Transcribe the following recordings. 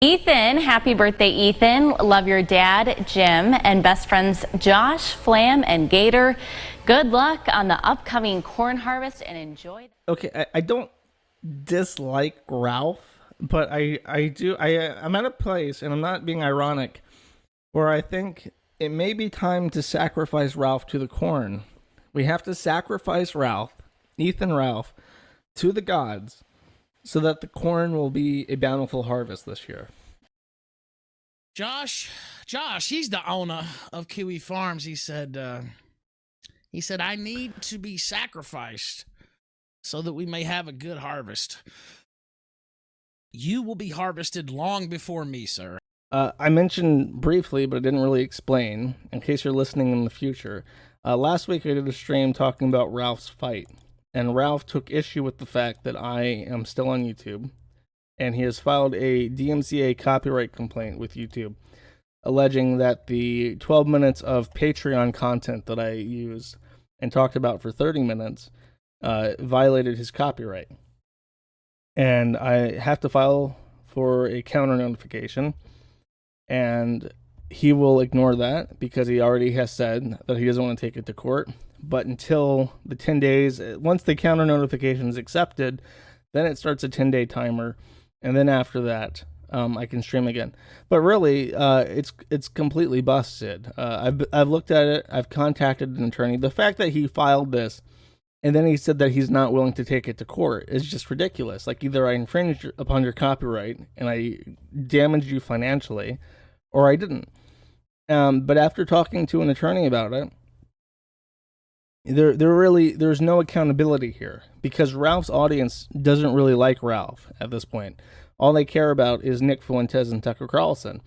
Ethan, happy birthday, Ethan. Love your dad, Jim, and best friends Josh, Flam, and Gator. Good luck on the upcoming corn harvest and enjoy. Okay, I don't dislike Ralph, but I'm at a place, and I'm not being ironic, where I think it may be time to sacrifice Ralph to the corn. We have to sacrifice Ethan Ralph, to the gods, so that the corn will be a bountiful harvest this year. Josh, he's the owner of Kiwi Farms. He said, I need to be sacrificed so that we may have a good harvest. You will be harvested long before me, sir. I mentioned briefly, but I didn't really explain, in case you're listening in the future. Last week I did a stream talking about Ralph's fight, and Ralph took issue with the fact that I am still on YouTube, and he has filed a DMCA copyright complaint with YouTube, alleging that the 12 minutes of Patreon content that I used and talked about for 30 minutes violated his copyright. And I have to file for a counter notification, and he will ignore that because he already has said that he doesn't want to take it to court. But until the 10 days, once the counter notification is accepted, then it starts a 10-day timer, and then after that, I can stream again. But really, it's completely busted. I've looked at it. I've contacted an attorney. The fact that he filed this, and then he said that he's not willing to take it to court, is just ridiculous. Like, either I infringed upon your copyright and I damaged you financially, or I didn't. But after talking to an attorney about it, there's no accountability here, because Ralph's audience doesn't really like Ralph at this point. All they care about is Nick Fuentes and Tucker Carlson.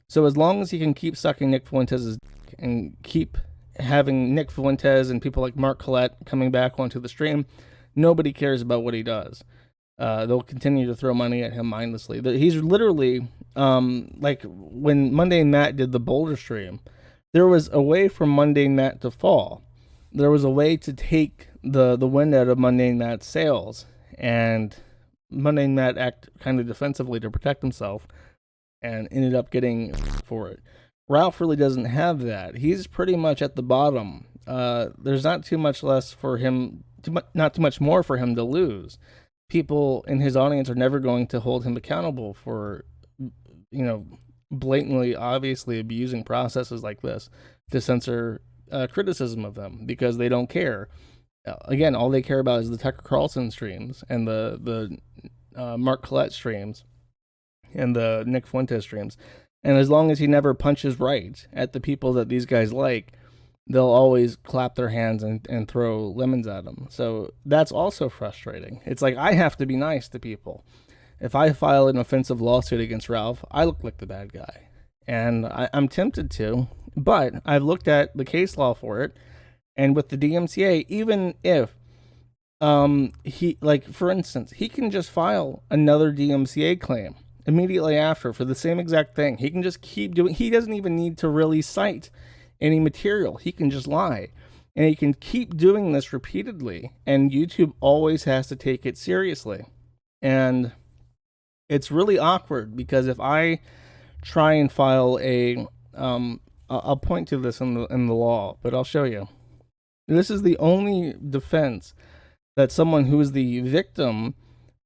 So as long as he can keep sucking Nick Fuentes' dick and keep having Nick Fuentes and people like Mark Collette coming back onto the stream, nobody cares about what he does. They'll continue to throw money at him mindlessly. He's literally, like when Mundane Matt did the Boulder stream, there was a way for Mundane Matt to fall. There was a way to take the wind out of Mundane Matt's sails, and Mundane Matt acted kind of defensively to protect himself and ended up getting for it. Ralph really doesn't have that. He's pretty much at the bottom. There's not too much less for him, not too much more for him to lose. People in his audience are never going to hold him accountable for, blatantly, obviously abusing processes like this to censor criticism of them, because they don't care. Again, all they care about is the Tucker Carlson streams and the Mark Collette streams and the Nick Fuentes streams. And as long as he never punches right at the people that these guys like, they'll always clap their hands and throw lemons at him. So that's also frustrating. It's like, I have to be nice to people. If I file an offensive lawsuit against Ralph, I look like the bad guy. And I'm tempted to, but I've looked at the case law for it. And with the DMCA, even if he, like, for instance, he can just file another DMCA claim immediately after for the same exact thing. He can just keep doing, he doesn't even need to really cite any material. He can just lie. And he can keep doing this repeatedly. And YouTube always has to take it seriously. And it's really awkward, because if I try and file I'll point to this in the law, but I'll show you. This is the only defense that someone who is the victim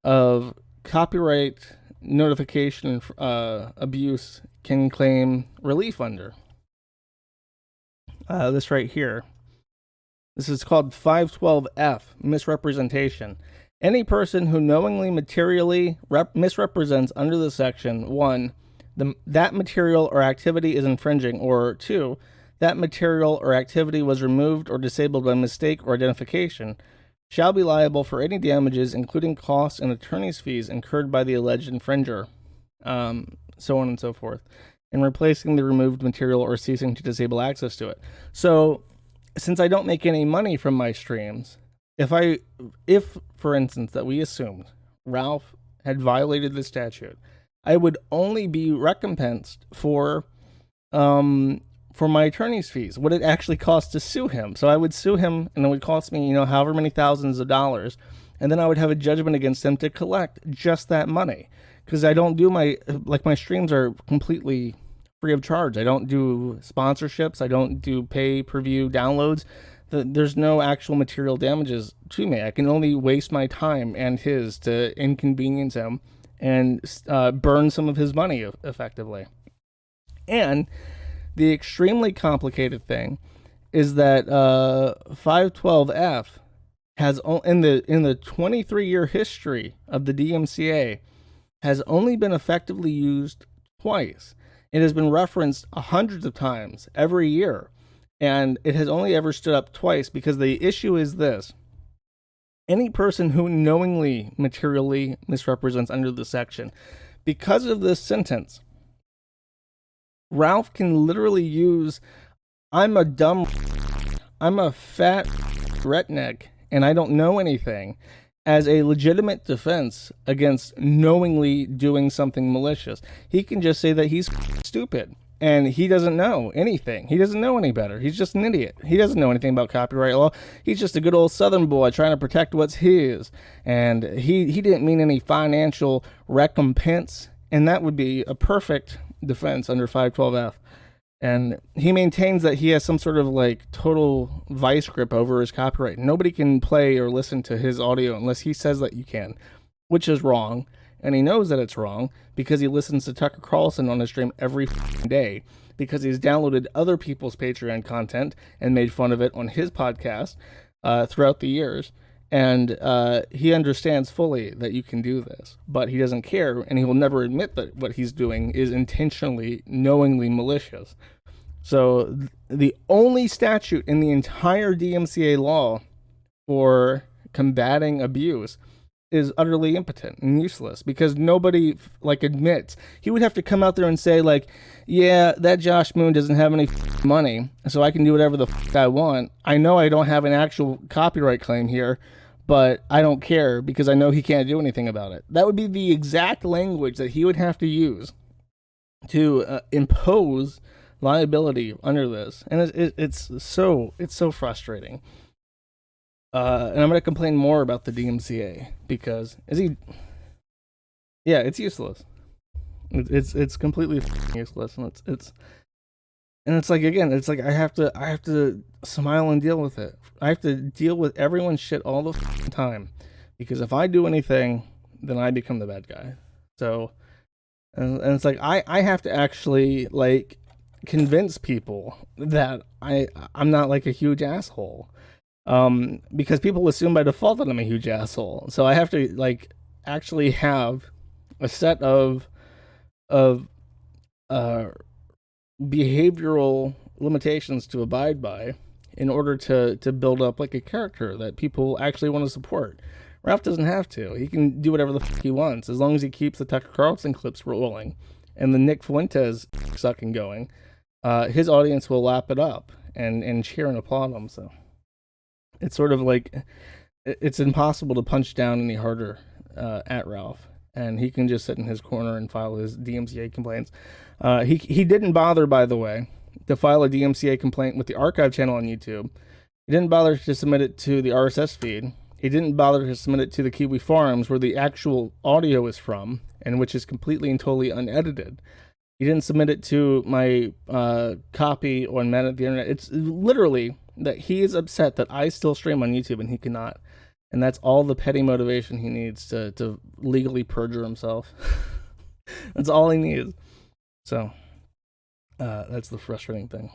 of copyright notification abuse can claim relief under. This right here. This is called 512F, misrepresentation. Any person who knowingly materially misrepresents under the section 1, that material or activity is infringing, or 2, that material or activity was removed or disabled by mistake or identification, shall be liable for any damages, including costs and attorney's fees incurred by the alleged infringer, so on and so forth, in replacing the removed material or ceasing to disable access to it. So, since I don't make any money from my streams, if for instance, that we assumed Ralph had violated the statute, I would only be recompensed for my attorney's fees, what it actually costs to sue him. So I would sue him, and it would cost me, however many thousands of dollars, and then I would have a judgment against him to collect just that money. because I don't do my streams are completely free of charge. I don't do sponsorships. I don't do pay-per-view downloads. There's no actual material damages to me. I can only waste my time and his to inconvenience him and burn some of his money effectively. And the extremely complicated thing is that 512F has in the 23-year history of the DMCA has only been effectively used twice. It has been referenced hundreds of times every year, and it has only ever stood up twice because the issue is this. Any person who knowingly materially misrepresents under the section, because of this sentence, Ralph can literally use, I'm a fat redneck, and I don't know anything, as a legitimate defense against knowingly doing something malicious. He can just say that he's stupid and he doesn't know anything. He doesn't know any better. He's just an idiot. He doesn't know anything about copyright law. He's just a good old Southern boy trying to protect what's his. And he didn't mean any financial recompense. And that would be a perfect defense under 512F. And he maintains that he has some sort of like total vice grip over his copyright. Nobody can play or listen to his audio unless he says that you can, which is wrong. And he knows that it's wrong because he listens to Tucker Carlson on his stream every day, because he's downloaded other people's Patreon content and made fun of it on his podcast throughout the years. And he understands fully that you can do this, but he doesn't care, and he will never admit that what he's doing is intentionally, knowingly malicious. So the only statute in the entire DMCA law for combating abuse is utterly impotent and useless, because nobody admits. He would have to come out there and say yeah, that Josh Moon doesn't have any money, so I can do whatever the I want. I know I don't have an actual copyright claim here, but I don't care because I know he can't do anything about it. That would be the exact language that he would have to use to impose liability under this, and it's so frustrating. And I'm going to complain more about the DMCA because it's useless. It's completely useless, and it's I have to smile and deal with it. I have to deal with everyone's shit all the time, because if I do anything, then I become the bad guy. So, and it's I have to actually convince people that I'm not a huge asshole, because people assume by default that I'm a huge asshole. So I have to actually have a set of behavioral limitations to abide by in order to build up a character that people actually want to support. Ralph doesn't have to. He can do whatever the fuck he wants, as long as he keeps the Tucker Carlson clips rolling and the Nick Fuentes sucking going. His audience will lap it up and cheer and applaud him. So it's sort of it's impossible to punch down any harder at Ralph, and he can just sit in his corner and file his DMCA complaints. He didn't bother, by the way, to file a DMCA complaint with the archive channel on YouTube. He didn't bother to submit it to the RSS feed. He didn't bother to submit it to the Kiwi Forums, where the actual audio is from, and which is completely and totally unedited. He didn't submit it to my copy on Man at the Internet. It's literally that he is upset that I still stream on YouTube and he cannot. And that's all the petty motivation he needs to legally perjure himself. That's all he needs. So, that's the frustrating thing.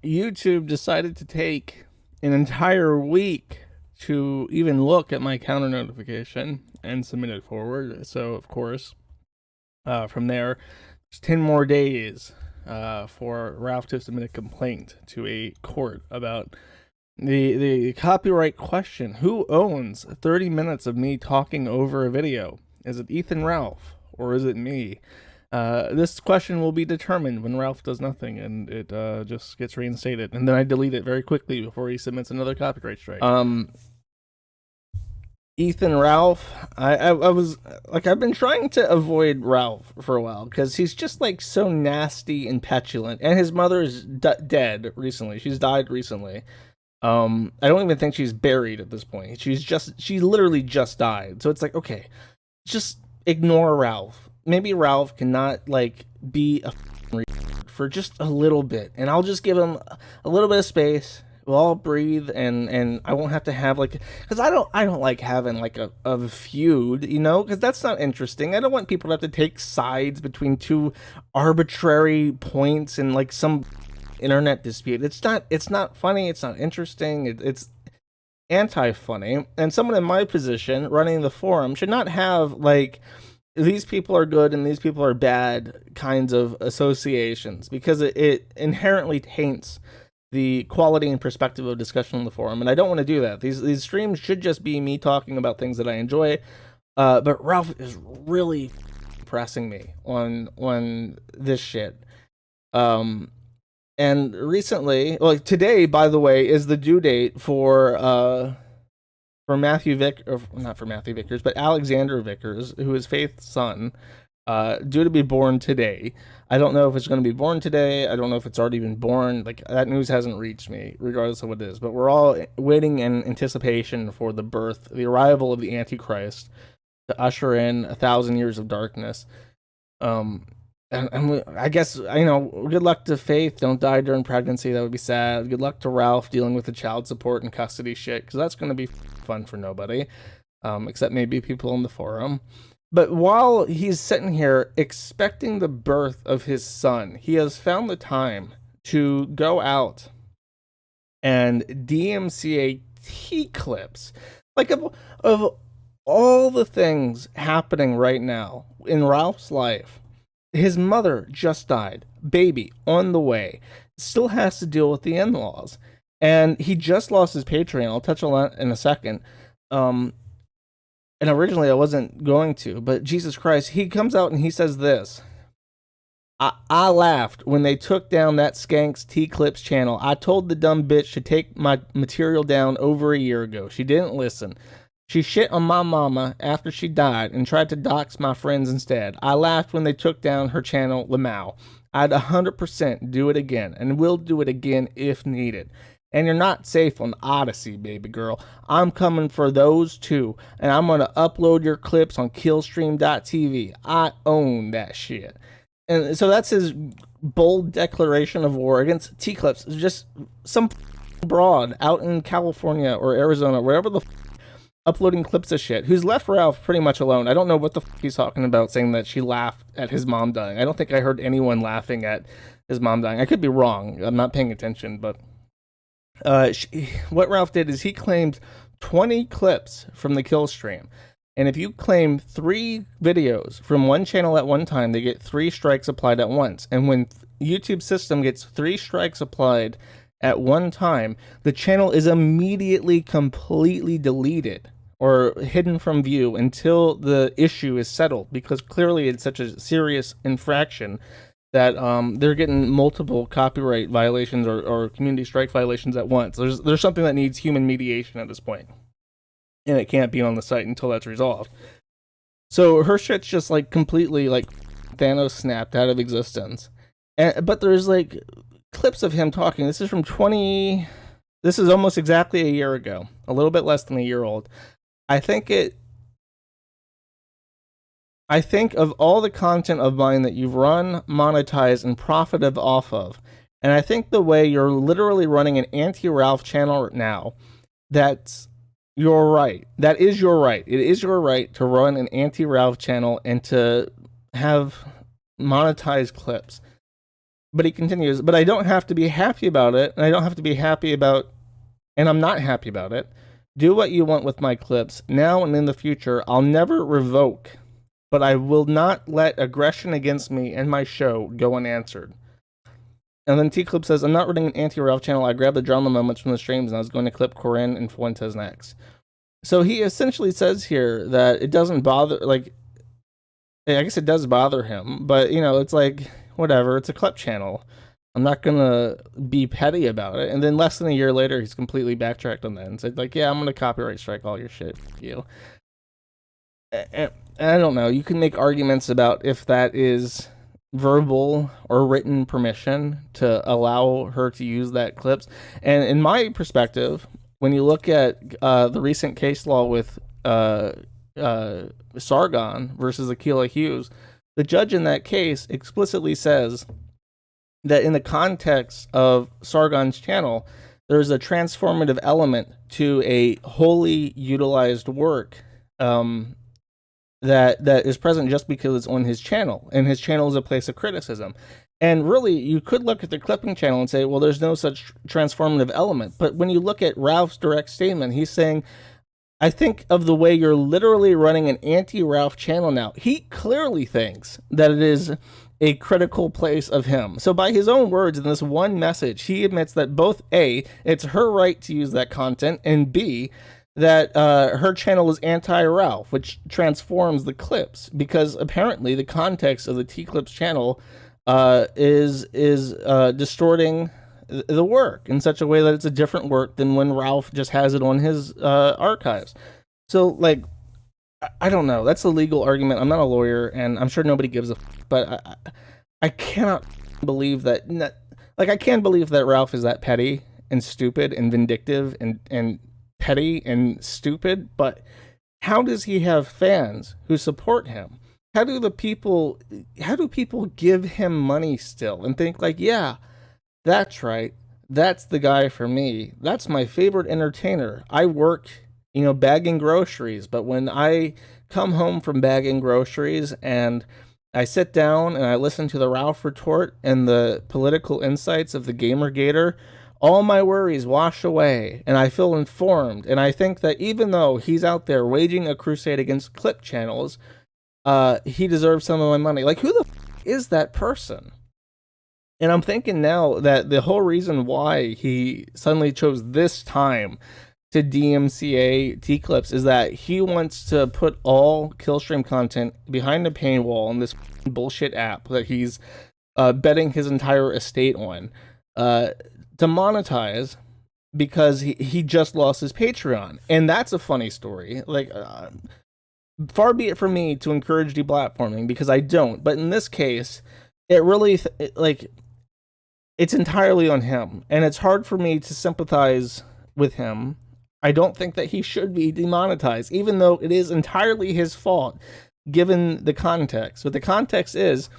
YouTube decided to take an entire week to even look at my counter notification and submit it forward. So, of course, from there, there's 10 more days for Ralph to submit a complaint to a court about the copyright question. Who owns 30 minutes of me talking over a video? Is it Ethan Ralph or is it me? This question will be determined when Ralph does nothing and it just gets reinstated, and then I delete it very quickly before he submits another copyright strike. Ethan Ralph, I was I've been trying to avoid Ralph for a while because he's just so nasty and petulant, and his mother is dead recently. She's died recently. I don't even think she's buried at this point. She literally just died. So it's okay, just ignore Ralph. Maybe Ralph cannot like be a for just a little bit, and I'll just give him a little bit of space. We'll all breathe, and I won't have to have like, because I don't like having like a feud, you know, because that's not interesting. I don't want people to have to take sides between two arbitrary points and like some internet dispute. It's not funny. It's not interesting. It's anti-funny. And someone in my position running the forum should not have like these people are good and these people are bad kinds of associations, because it inherently taints the quality and perspective of discussion on the forum, and I don't want to do that. These streams should just be me talking about things that I enjoy. But Ralph is really pressing me on this shit. And recently, like today, by the way, is the due date for Matthew or not for Matthew Vickers, but Alexander Vickers, who is Faith's son, due to be born today. I don't know if it's going to be born today. I don't know if it's already been born. Like, that news hasn't reached me, regardless of what it is. But we're all waiting in anticipation for the arrival of the Antichrist to usher in 1,000 years of darkness. And I guess, you know, good luck to Faith. Don't die during pregnancy. That would be sad. Good luck to Ralph dealing with the child support and custody shit, because that's going to be fun for nobody, except maybe people on the forum. But while he's sitting here expecting the birth of his son, he has found the time to go out and DMCA T-clips. Like, of all the things happening right now in Ralph's life, his mother just died, baby on the way, still has to deal with the in-laws, and he just lost his Patreon. I'll touch on that in a second. And originally I wasn't going to, but Jesus Christ, he comes out and he says this: I laughed when they took down that Skanks T-Clips channel. I told the dumb bitch to take my material down over a year ago. She didn't listen. She shit on my mama after she died and tried to dox my friends instead. I laughed when they took down her channel, Lamau. I'd 100% do it again, and will do it again if needed. And you're not safe on Odyssey, baby girl. I'm coming for those too, and I'm going to upload your clips on Killstream.tv. I own that shit. And so that's his bold declaration of war against T-Clips. Just some broad out in California or Arizona, wherever the uploading clips of shit, who's left Ralph pretty much alone. I don't know what the he's talking about, saying that she laughed at his mom dying. I don't think I heard anyone laughing at his mom dying. I could be wrong. I'm not paying attention, but what Ralph did is he claimed 20 clips from the kill stream. And if you claim 3 videos from one channel at one time, they get 3 strikes applied at once. And when YouTube's system gets 3 strikes applied at one time, the channel is immediately completely deleted or hidden from view until the issue is settled, because clearly it's such a serious infraction that they're getting multiple copyright violations or community strike violations at once. There's something that needs human mediation at this point, and it can't be on the site until that's resolved. So her shit's just like completely like Thanos snapped out of existence. But there's like clips of him talking. This is from this is almost exactly a year ago, a little bit less than a year old. I think of all the content of mine that you've run, monetized, and profited off of, and I think the way you're literally running an anti-Ralph channel now, that's your right. That is your right. It is your right to run an anti-Ralph channel and to have monetized clips. But he continues, but I don't have to be happy about it, and I don't have to be happy about, and I'm not happy about it. Do what you want with my clips, now and in the future. I'll never revoke, but I will not let aggression against me and my show go unanswered. And then T-Clip says, I'm not running an anti-Ralph channel. I grabbed the drama moments from the streams, and I was going to clip Corinne and Fuentes next. So he essentially says here that it doesn't bother, like, I guess it does bother him, but, you know, it's like, whatever, it's a clip channel. I'm not gonna be petty about it. And then less than a year later, he's completely backtracked on that and said, like, yeah, I'm gonna copyright strike all your shit. F you. And I don't know. You can make arguments about if that is verbal or written permission to allow her to use that clips. And in my perspective, when you look at the recent case law with Sargon versus Akilah Hughes, the judge in that case explicitly says that in the context of Sargon's channel, there's a transformative element to a wholly utilized work that is present just because it's on his channel, and his channel is a place of criticism. And really, you could look at the clipping channel and say, well, there's no such transformative element. But when you look at Ralph's direct statement, he's saying, I think of the way you're literally running an anti-Ralph channel now. He clearly thinks that it is a critical place of him. So by his own words in this one message, he admits that both A, it's her right to use that content, and B, that her channel is anti-Ralph, which transforms the clips, because apparently the context of the T-Clips channel is distorting the work in such a way that it's a different work than when Ralph just has it on his archives. So, like, I don't know. That's a legal argument. I'm not a lawyer, and I'm sure nobody gives a but I cannot believe that, like, I can't believe that Ralph is that petty and stupid and vindictive and petty and stupid, but how does he have fans who support him? How do people give him money still and think like, yeah, that's right, that's the guy for me, that's my favorite entertainer. I work, bagging groceries, but when I come home from bagging groceries and I sit down and I listen to the Ralph Retort and the political insights of the Gamergator, all my worries wash away, and I feel informed. And I think that even though he's out there waging a crusade against clip channels, he deserves some of my money. Like, who the is that person? And I'm thinking now that the whole reason why he suddenly chose this time to DMCA T-Clips is that he wants to put all Killstream content behind a paywall on this bullshit app that he's betting his entire estate on to monetize, because he just lost his Patreon. And that's a funny story. Like, far be it from me to encourage deplatforming, because I don't. But in this case, it really, it's entirely on him. And it's hard for me to sympathize with him. I don't think that he should be demonetized, even though it is entirely his fault, given the context. But the context is,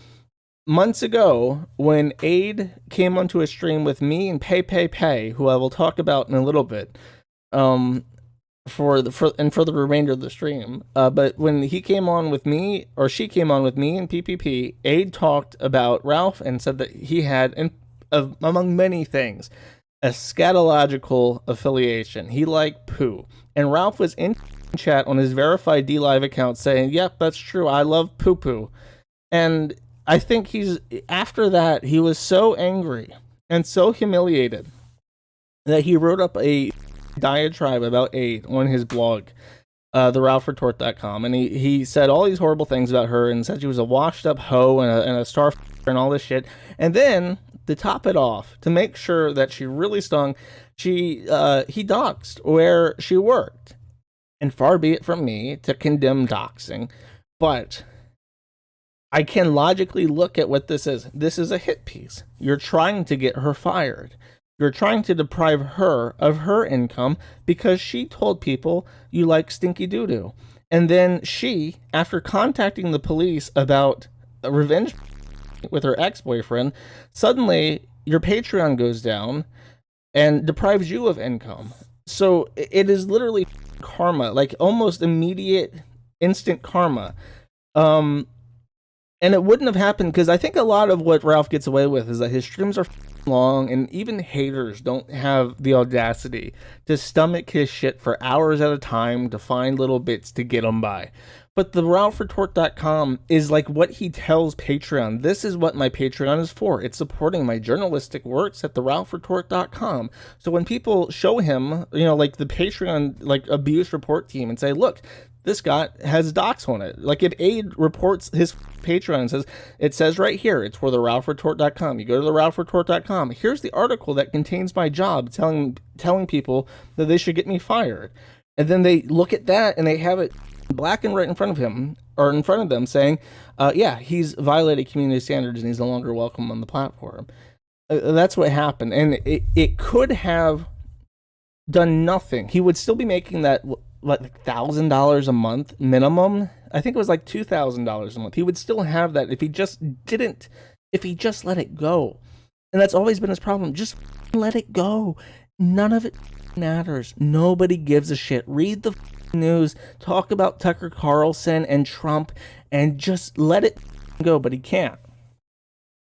months ago, when Aid came onto a stream with me and Pay, who I will talk about in a little bit, for the remainder of the stream. But when he came on with me, or she came on with me and PPP, Aid talked about Ralph and said that he had, among many things, a scatological affiliation. He liked poo. And Ralph was in chat on his verified DLive account saying, yep, that's true, I love poo-poo. And I think after that, he was so angry and so humiliated that he wrote up a diatribe about Aid on his blog, theralphretort.com, and he said all these horrible things about her and said she was a washed up hoe and a star and all this shit. And then, to top it off, to make sure that she really stung, he doxed where she worked. And far be it from me to condemn doxing, but I can logically look at what this is. This is a hit piece. You're trying to get her fired. You're trying to deprive her of her income because she told people you like stinky doo-doo. And then she, after contacting the police about a revenge with her ex-boyfriend, suddenly your Patreon goes down and deprives you of income. So it is literally karma, like almost immediate, instant karma. And it wouldn't have happened, because I think a lot of what Ralph gets away with is that his streams are long, and even haters don't have the audacity to stomach his shit for hours at a time to find little bits to get him by. But the RalphRetort.com is like what he tells Patreon. This is what my Patreon is for. It's supporting my journalistic works at the RalphRetort.com. So when people show him, like the Patreon, like abuse report team, and say, look, this guy has docs on it. Like, if Aid reports his Patreon and says, it says right here, it's for the RalphRetort.com. You go to the RalphRetort.com. Here's the article that contains my job telling people that they should get me fired. And then they look at that and they have it black and white in front of him, or in front of them, saying, yeah, he's violated community standards and he's no longer welcome on the platform. That's what happened. And it could have done nothing. He would still be making that what, like $1,000 a month minimum. I think it was like $2,000 a month. He would still have that if he just let it go. And that's always been his problem. Just let it go. None of it matters. Nobody gives a shit. Read the news, talk about Tucker Carlson and Trump, and just let it go. But he can't.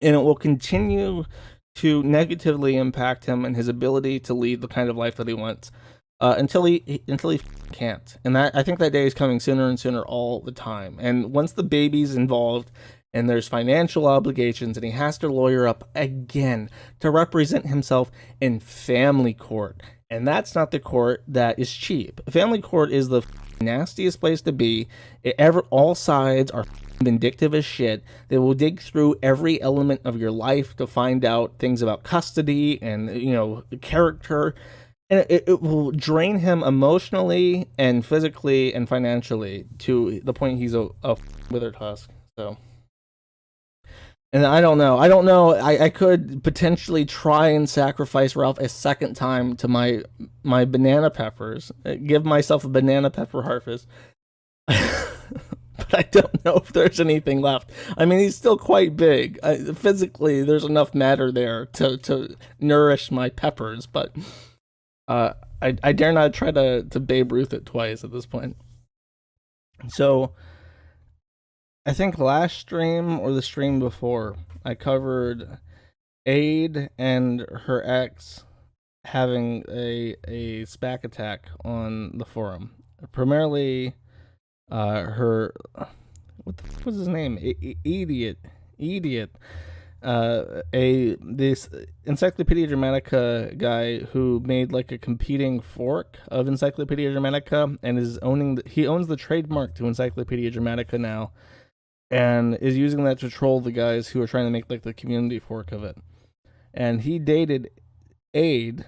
And it will continue to negatively impact him and his ability to lead the kind of life that he wants until he can't. And that, I think that day is coming sooner and sooner all the time. And once the baby's involved and there's financial obligations and he has to lawyer up again to represent himself in family court. And that's not the court that is cheap. Family court is the nastiest place to be. All sides are vindictive as shit. They will dig through every element of your life to find out things about custody and, character. And it will drain him emotionally and physically and financially to the point he's a withered husk. So, and I don't know. I could potentially try and sacrifice Ralph a second time to my banana peppers. Give myself a banana pepper harvest. But I don't know if there's anything left. I mean, he's still quite big. Physically, there's enough matter there to nourish my peppers. But I dare not try to Babe Ruth it twice at this point. So I think last stream or the stream before, I covered Aid and her ex having a SPAC attack on the forum. Primarily, her, what the fuck was his name? Idiot. This Encyclopedia Dramatica guy who made like a competing fork of Encyclopedia Dramatica and he owns the trademark to Encyclopedia Dramatica now, and is using that to troll the guys who are trying to make like the community fork of it. And he dated Aid,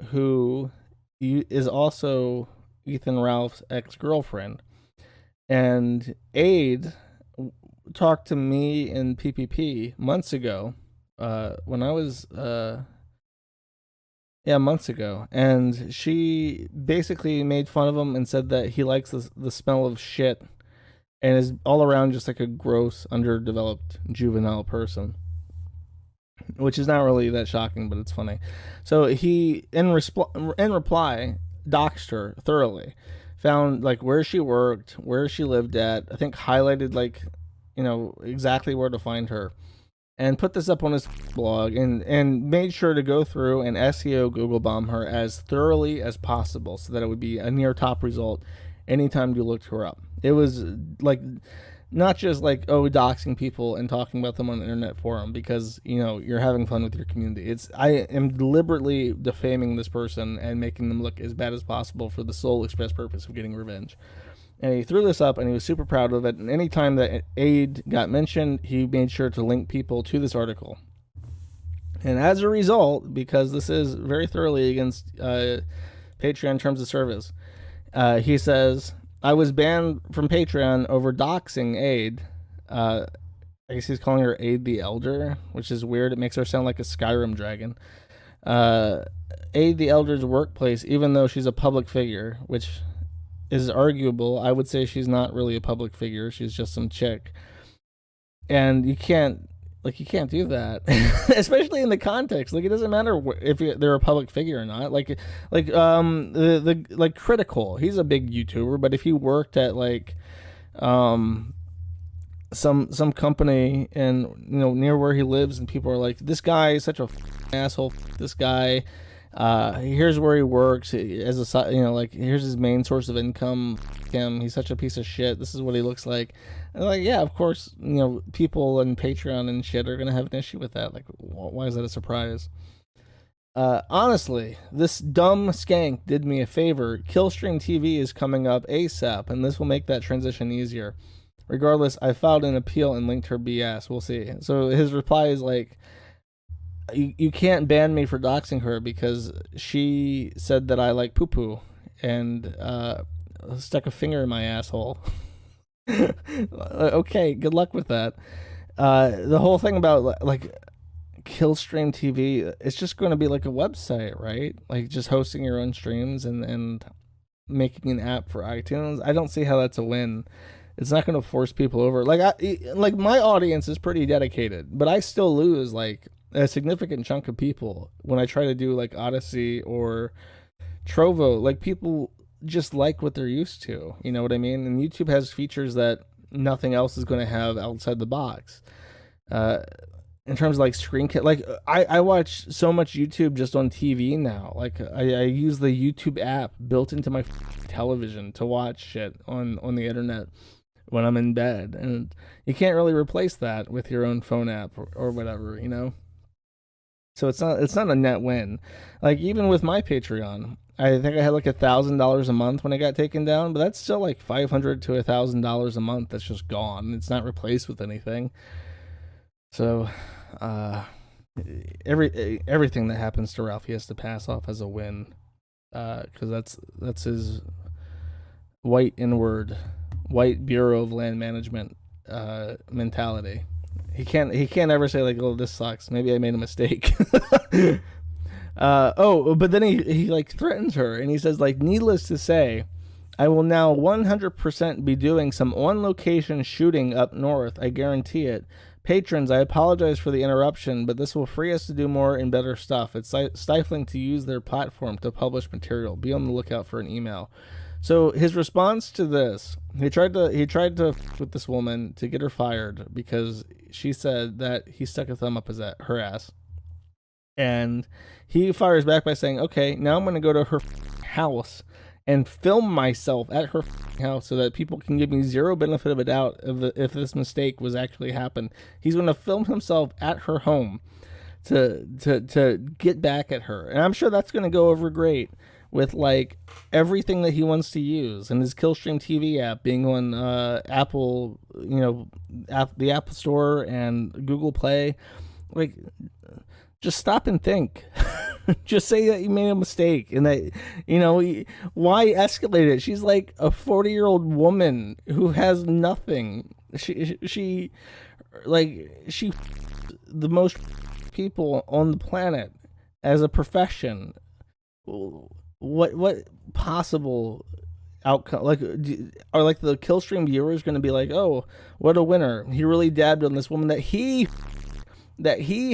who is also Ethan Ralph's ex-girlfriend. And Aid talked to me in PPP months ago, when I was, months ago. And she basically made fun of him and said that he likes the smell of shit and is all around just like a gross, underdeveloped juvenile person. Which is not really that shocking, but it's funny. So he, in reply, doxed her thoroughly. Found like where she worked, where she lived at, I think highlighted like, exactly where to find her. And put this up on his blog and made sure to go through and SEO Google bomb her as thoroughly as possible so that it would be a near top result anytime you looked her up. It was like not just like, doxing people and talking about them on the internet forum because, you're having fun with your community. I am deliberately defaming this person and making them look as bad as possible for the sole express purpose of getting revenge. And he threw this up and he was super proud of it. And anytime that Aid got mentioned, he made sure to link people to this article. And as a result, because this is very thoroughly against Patreon terms of service, he says, I was banned from Patreon over doxing Aid. I guess he's calling her Aid the Elder, which is weird. It makes her sound like a Skyrim dragon. Aid the Elder's workplace, even though she's a public figure, which is arguable. I would say she's not really a public figure. She's just some chick. And you can't do that, especially in the context. Like, it doesn't matter if they're a public figure or not. Like Critical. He's a big YouTuber, but if he worked at like, some company and near where he lives, and people are like, this guy is such a asshole. This guy, here's where he works as a here's his main source of income. He's such a piece of shit. This is what he looks like. And like, yeah, of course, people on Patreon and shit are gonna have an issue with that. Like, why is that a surprise? Honestly, this dumb skank did me a favor. Killstream TV is coming up ASAP, and this will make that transition easier. Regardless, I filed an appeal and linked her BS. We'll see. So his reply is like, you can't ban me for doxing her because she said that I like poo-poo and stuck a finger in my asshole. Okay, good luck with that. The whole thing about like Killstream TV, it's just going to be like a website, right? Like just hosting your own streams and making an app for iTunes, I don't see how that's a win. It's not going to force people over. Like my audience is pretty dedicated, but I still lose like a significant chunk of people when I try to do like Odyssey or Trovo. Like people just like what they're used to. You know what I mean? And YouTube has features that nothing else is going to have outside the box. In terms of like like I watch so much YouTube just on TV now. Like I use the YouTube app built into my television to watch shit on the internet when I'm in bed, and you can't really replace that with your own phone app or whatever, you know. So it's not a net win. Like even with my Patreon, I think I had like $1,000 a month when it got taken down, but that's still like $500 to $1,000 a month that's just gone. It's not replaced with anything. So everything that happens to Ralph, he has to pass off as a win, because that's his white Bureau of Land Management mentality. He can't ever say like, oh, this sucks, maybe I made a mistake. But then he like threatens her, and he says like, needless to say, I will now 100% be doing some on location shooting up north, I guarantee it. Patrons, I apologize for the interruption, but this will free us to do more and better stuff. It's stifling to use their platform to publish material. Be on the lookout for an email. So his response to this, he tried to with this woman to get her fired because she said that he stuck a thumb up her ass. And he fires back by saying, okay, now I'm going to go to her house and film myself at her house so that people can give me zero benefit of a doubt if this mistake was actually happened. He's going to film himself at her home to get back at her. And I'm sure that's going to go over great with like everything that he wants to use, and his Killstream TV app being on Apple, the Apple Store and Google Play. Like, just stop and think. Just say that you made a mistake and that, why escalate it? She's like a 40-year-old woman who has nothing. She the most people on the planet as a profession. What possible outcome? Like, are like the Killstream viewers going to be like, oh, what a winner? He really dabbed on this woman that he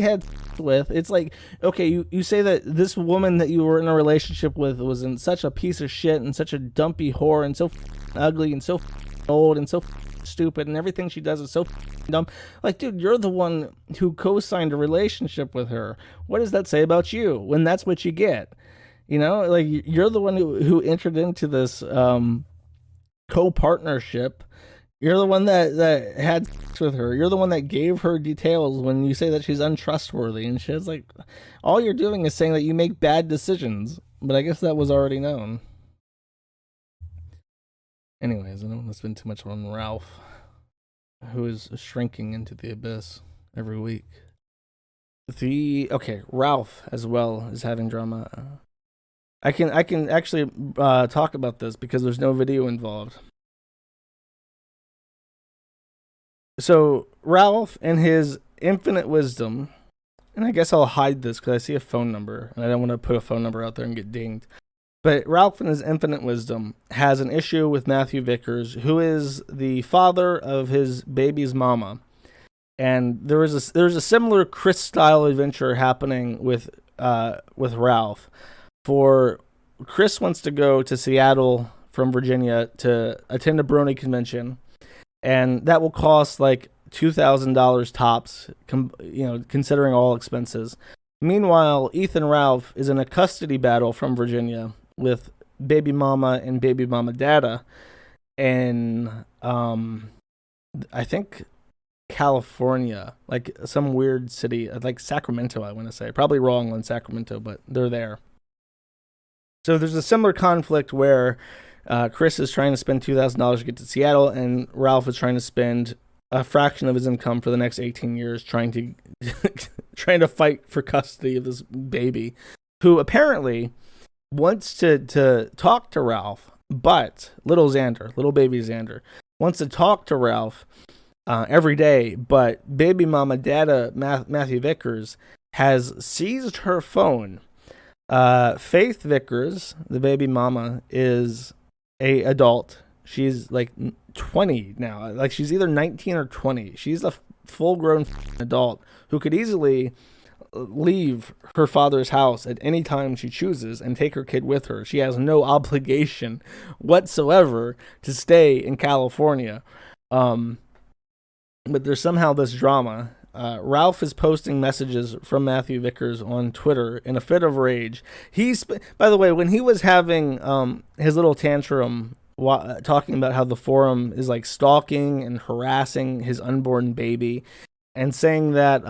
had with. It's like, okay, you say that this woman that you were in a relationship with was in such a piece of shit and such a dumpy whore and so ugly and so old and so stupid, and everything she does is so dumb. Like, dude, you're the one who co-signed a relationship with her. What does that say about you when that's what you get? Like, you're the one who entered into this co-partnership. You're the one that had sex with her. You're the one that gave her details when you say that she's untrustworthy and shit. It's like, all you're doing is saying that you make bad decisions. But I guess that was already known. Anyways, I don't want to spend too much on Ralph, who is shrinking into the abyss every week. Ralph as well is having drama. I can actually talk about this because there's no video involved. So Ralph, in his infinite wisdom, and I guess I'll hide this because I see a phone number, and I don't want to put a phone number out there and get dinged. But Ralph, in his infinite wisdom, has an issue with Matthew Vickers, who is the father of his baby's momma. And there's a similar Chris-style adventure happening with Ralph. For Chris wants to go to Seattle from Virginia to attend a Brony convention. And that will cost like $2,000 tops, considering all expenses. Meanwhile, Ethan Ralph is in a custody battle from Virginia with baby mama and baby mama dada in, I think, California, like some weird city, like Sacramento, I want to say. Probably wrong on Sacramento, but they're there. So there's a similar conflict where Chris is trying to spend $2,000 to get to Seattle, and Ralph is trying to spend a fraction of his income for the next 18 years trying to fight for custody of this baby, who apparently wants to talk to Ralph, but little baby Xander, wants to talk to Ralph every day, but baby mama dada Matthew Vickers has seized her phone. Faith Vickers, the baby mama, is a adult. She's like 20 now. Like she's either 19 or 20. She's a full-grown adult who could easily leave her father's house at any time she chooses and take her kid with her. She has no obligation whatsoever to stay in California. But there's somehow this drama. Ralph is posting messages from Matthew Vickers on Twitter in a fit of rage. By the way, when he was having his little tantrum, talking about how the forum is like stalking and harassing his unborn baby, and saying that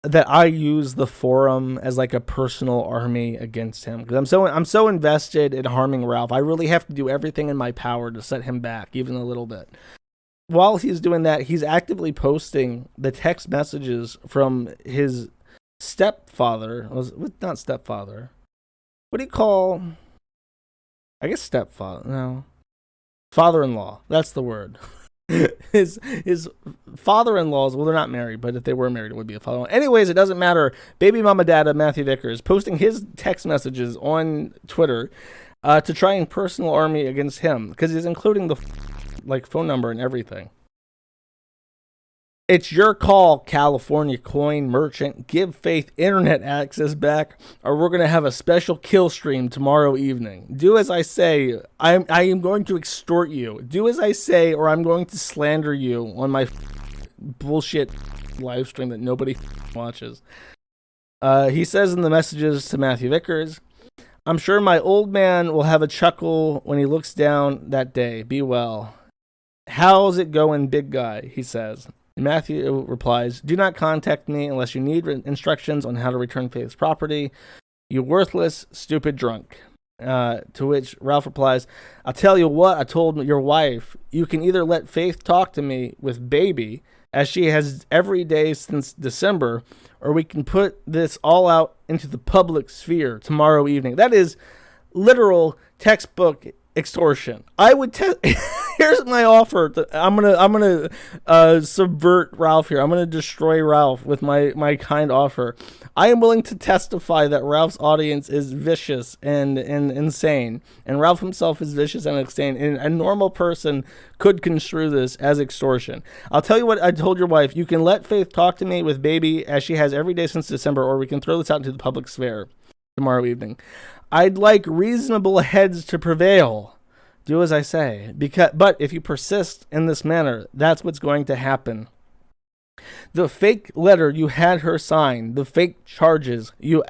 that I use the forum as like a personal army against him because I'm so invested in harming Ralph. I really have to do everything in my power to set him back, even a little bit. While he's doing that, he's actively posting the text messages from his stepfather. Not stepfather. What do you call? I guess stepfather. No, father-in-law. That's the word. his father-in-laws. Well, they're not married, but if they were married, it would be a father-in-law. Anyways, it doesn't matter. Baby mama dada Matthew Vickers posting his text messages on Twitter to try and personal army against him because he's including the phone number and everything. It's your call, California coin merchant. Give Faith internet access back, or we're going to have a special kill stream tomorrow evening. Do as I say. I am going to extort you. Do as I say, or I'm going to slander you on my bullshit live stream that nobody watches. He says in the messages to Matthew Vickers, I'm sure my old man will have a chuckle when he looks down that day. Be well. How's it going, big guy? He says. Matthew replies, do not contact me unless you need instructions on how to return Faith's property. You worthless, stupid drunk. To which Ralph replies, I'll tell you what I told your wife. You can either let Faith talk to me with baby, as she has every day since December, or we can put this all out into the public sphere tomorrow evening. That is literal textbook extortion. I would here's my offer. I'm gonna subvert Ralph here. I'm gonna destroy Ralph with my kind offer. I am willing to testify that Ralph's audience is vicious and insane, and Ralph himself is vicious and insane. And a normal person could construe this as extortion. I'll tell you what I told your wife. You can let Faith talk to me with baby, as she has every day since December, or we can throw this out into the public sphere tomorrow evening. I'd like reasonable heads to prevail. Do as I say. But if you persist in this manner, that's what's going to happen. The fake letter you had her sign, the fake charges you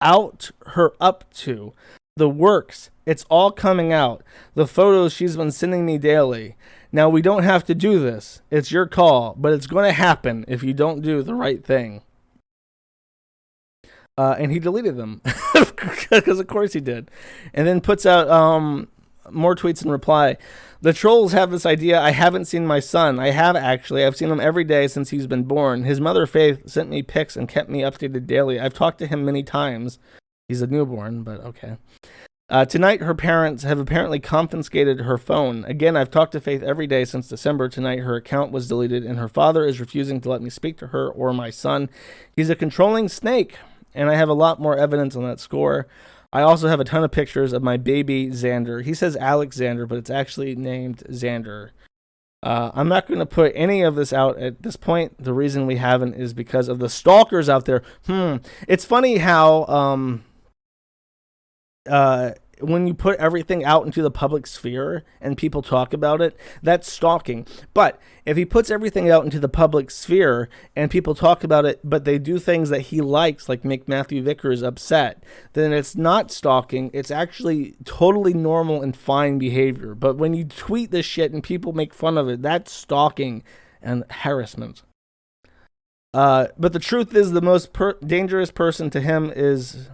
out her up to, the works, it's all coming out. The photos she's been sending me daily. Now, we don't have to do this. It's your call, but it's going to happen if you don't do the right thing. And he deleted them because of course he did, and then puts out more tweets in reply. The trolls have this idea. I haven't seen my son. I have actually. I've seen him every day since he's been born. His mother Faith sent me pics and kept me updated daily. I've talked to him many times. He's a newborn, but okay. Tonight, her parents have apparently confiscated her phone. Again, I've talked to Faith every day since December. Tonight, her account was deleted, and her father is refusing to let me speak to her or my son. He's a controlling snake. And I have a lot more evidence on that score. I also have a ton of pictures of my baby Xander. He says Alexander, but it's actually named Xander. I'm not going to put any of this out at this point. The reason we haven't is because of the stalkers out there. It's funny how when you put everything out into the public sphere and people talk about it, that's stalking. But if he puts everything out into the public sphere and people talk about it, but they do things that he likes, like make Matthew Vickers upset, then it's not stalking. It's actually totally normal and fine behavior. But when you tweet this shit and people make fun of it, that's stalking and harassment. But the truth is, the most dangerous person to him is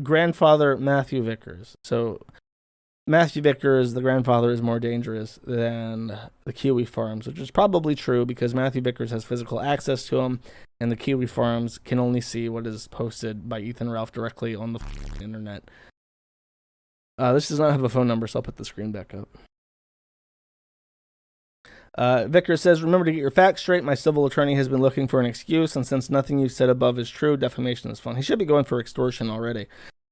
grandfather Matthew Vickers. So Matthew Vickers, the grandfather, is more dangerous than the Kiwi Farms, which is probably true because Matthew Vickers has physical access to him, and the Kiwi Farms can only see what is posted by Ethan Ralph directly on the internet. This does not have a phone number, so I'll put the screen back up. Vickers says, remember to get your facts straight. My civil attorney has been looking for an excuse, and since nothing you've said above is true, defamation is fun. He should be going for extortion already.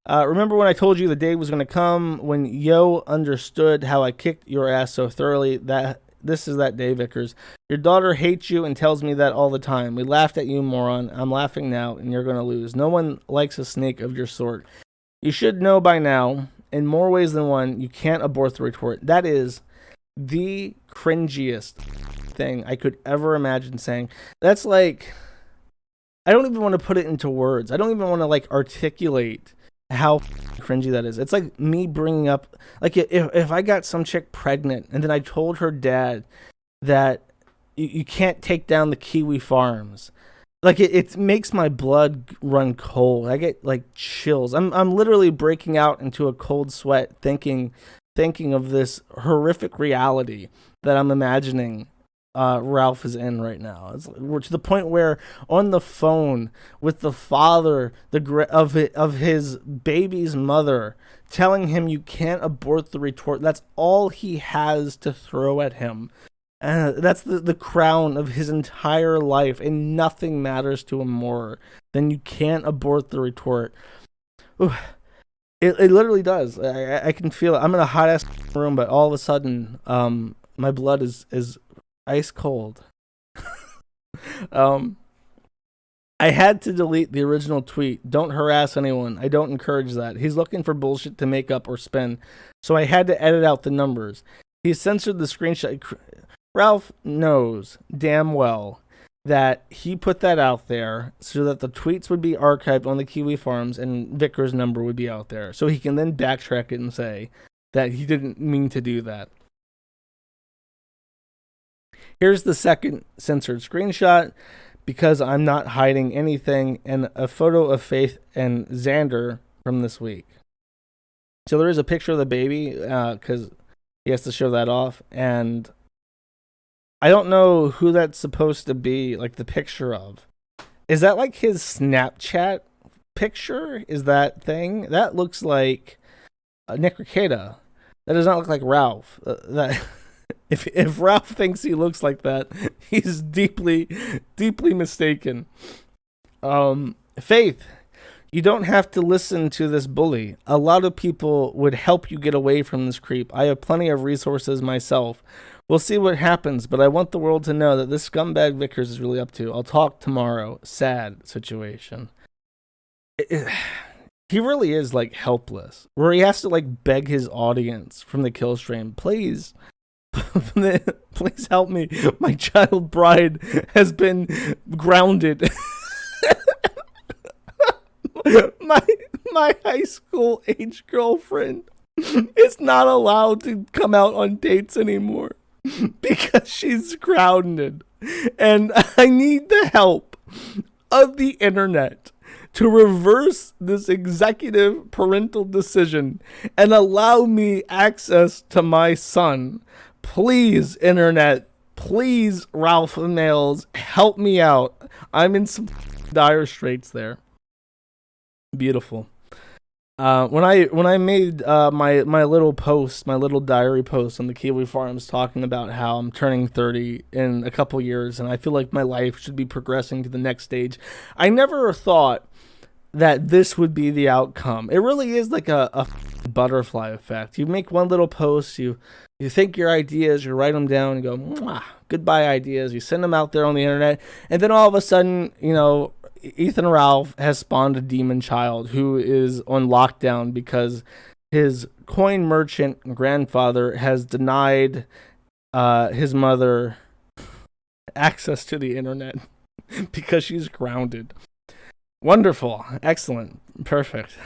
Remember when I told you the day was going to come when Yo understood how I kicked your ass so thoroughly? This is that day, Vickers. Your daughter hates you and tells me that all the time. We laughed at you, moron. I'm laughing now, and you're going to lose. No one likes a snake of your sort. You should know by now, in more ways than one, you can't abort the retort. That is the cringiest thing I could ever imagine saying. That's like, I don't even want to put it into words. I don't even want to like articulate how cringy that is. It's like me bringing up, like, if I got some chick pregnant and then I told her dad that you can't take down the Kiwi farms, like it makes my blood run cold. I get like chills. I'm literally breaking out into a cold sweat thinking of this horrific reality that I'm imagining Ralph is in right now. We're to the point where on the phone with the father of his baby's mother, telling him you can't abort the retort. That's all he has to throw at him. That's the crown of his entire life, and nothing matters to him more than you can't abort the retort. Ooh, it literally does. I can feel it. I'm in a hot ass room, but all of a sudden, my blood is ice cold. I had to delete the original tweet. Don't harass anyone. I don't encourage that. He's looking for bullshit to make up or spin. So I had to edit out the numbers. He censored the screenshot. Ralph knows damn well that he put that out there so that the tweets would be archived on the Kiwi Farms and Vickers' number would be out there. So he can then backtrack it and say that he didn't mean to do that. Here's the second censored screenshot, because I'm not hiding anything, and a photo of Faith and Xander from this week. So there is a picture of the baby, because he has to show that off, and I don't know who that's supposed to be, like the picture of. Is that like his Snapchat picture? Is that thing? That looks like Nick Ricada. That does not look like Ralph. If Ralph thinks he looks like that, he's deeply, deeply mistaken. Faith, you don't have to listen to this bully. A lot of people would help you get away from this creep. I have plenty of resources myself. We'll see what happens, but I want the world to know that this scumbag Vickers is really up to. I'll talk tomorrow. Sad situation. He really is like helpless, where he has to like beg his audience from the kill stream, please help me. My child bride has been grounded. my high school age girlfriend is not allowed to come out on dates anymore because she's grounded. And I need the help of the internet to reverse this executive parental decision and allow me access to my son. Please, internet. Please, Ralph Nails, help me out. I'm in some dire straits there. Beautiful. When I made my little post, my little diary post on the Kiwi Farms, talking about how I'm turning 30 in a couple years and I feel like my life should be progressing to the next stage, I never thought that this would be the outcome. It really is like a butterfly effect. You make one little post, you think your ideas, you write them down and go, mwah, goodbye ideas. You send them out there on the internet, and then all of a sudden, you know, Ethan Ralph has spawned a demon child who is on lockdown because his coin merchant grandfather has denied his mother access to the internet because she's grounded. Wonderful. Excellent. Perfect.